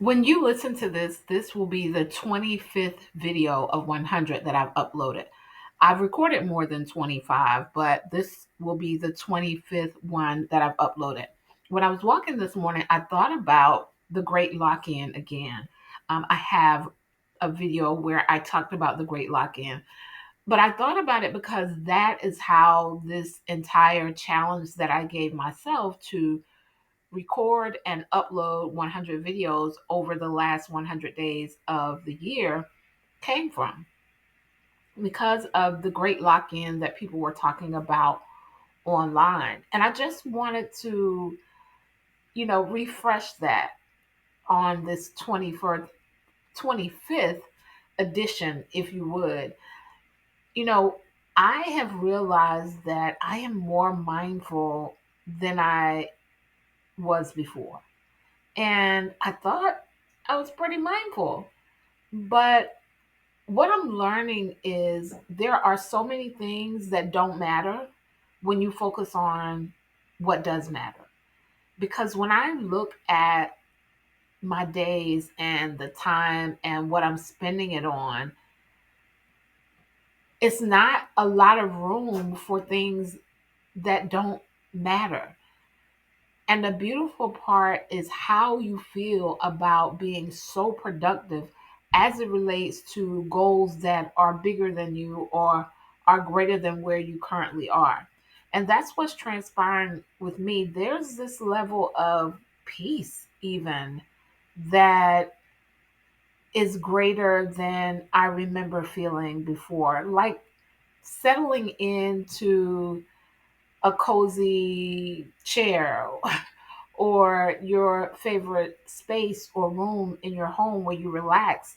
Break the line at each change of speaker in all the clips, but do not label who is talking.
When you listen to this will be the 25th video of 100 that I've uploaded. I've recorded more than 25, but this will be the 25th one that I've uploaded. When I was walking this morning, I thought about the Great Lock In again. I have a video where I talked about the Great Lock In, but I thought about it because that is how this entire challenge that I gave myself to record and upload 100 videos over the last 100 days of the year came from, because of the great lock in that people were talking about online. And I just wanted to, refresh that on this 21st, 25th edition, if you would. You know, I have realized that I am more mindful than I was before. And I thought I was pretty mindful. But what I'm learning is there are so many things that don't matter when you focus on what does matter. Because when I look at my days and the time and what I'm spending it on, it's not a lot of room for things that don't matter. And the beautiful part is how you feel about being so productive as it relates to goals that are bigger than you or are greater than where you currently are. And that's what's transpiring with me. There's this level of peace, even that is greater than I remember feeling before. Like settling into a cozy chair or your favorite space or room in your home where you relax.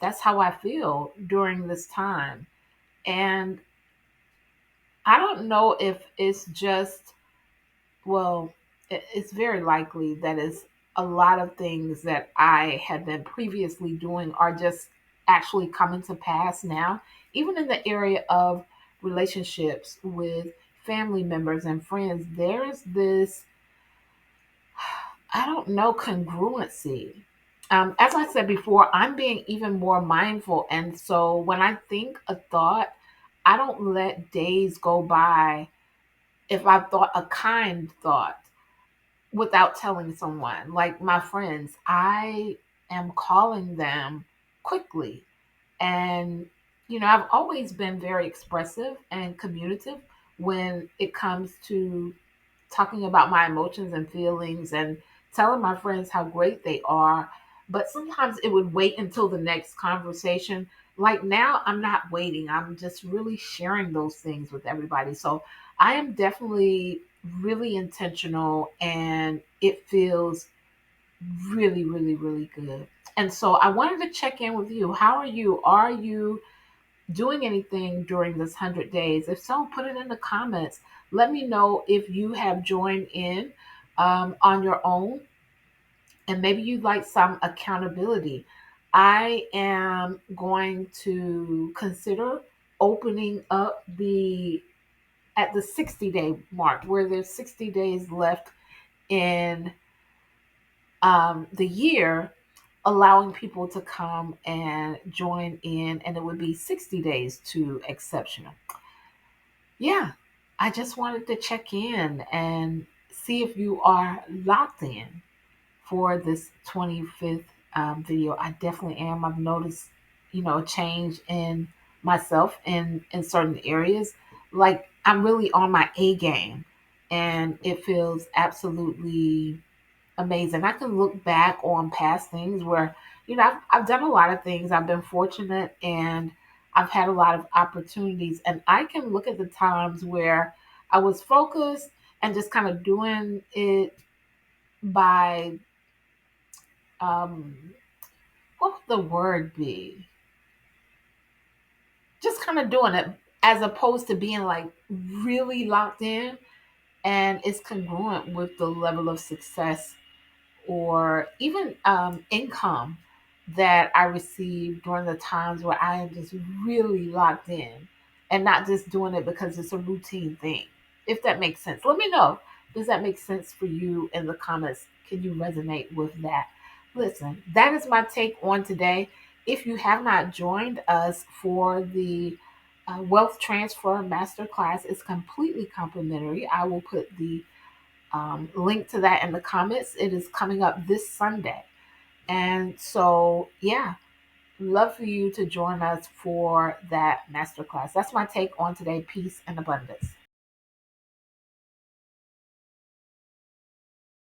That's how I feel during this time. And I don't know if it's just, well, it's very likely that it's a lot of things that I had been previously doing are just actually coming to pass now, even in the area of relationships with family members and friends. There's this, I don't know, congruency. As I said before, I'm being even more mindful. And so when I think a thought, I don't let days go by if I've thought a kind thought without telling someone. Like my friends, I am calling them quickly. And, I've always been very expressive and communicative when it comes to talking about my emotions and feelings and telling my friends how great they are. But sometimes it would wait until the next conversation. Like now, I'm not waiting. I'm just really sharing those things with everybody. So I am definitely really intentional and it feels really, really, really good. And so I wanted to check in with you. How are you? Are you doing anything during this 100 days? If so, put it in the comments. Let me know if you have joined in on your own and maybe you'd like some accountability. I am going to consider opening up the at the 60-day mark where there's 60 days left in the year, allowing people to come and join in, and it would be 60 days to exceptional. Yeah, I just wanted to check in and see if you are locked in for this 25th video. I definitely am. I've noticed, a change in myself in certain areas. Like I'm really on my A game, and it feels absolutely amazing. I can look back on past things where, I've done a lot of things. I've been fortunate and I've had a lot of opportunities. And I can look at the times where I was focused and just kind of doing it by, um, what would the word be? Just kind of doing it as opposed to being like really locked in, and it's congruent with the level of success or even income that I receive during the times where I am just really locked in and not just doing it because it's a routine thing. If that makes sense, let me know. Does that make sense for you in the comments? Can you resonate with that? Listen, that is my take on today. If you have not joined us for the Wealth Transfer Masterclass, it's completely complimentary. I will put the link to that in the comments. It is coming up this Sunday. And so, yeah, love for you to join us for that masterclass. That's my take on today. Peace and abundance.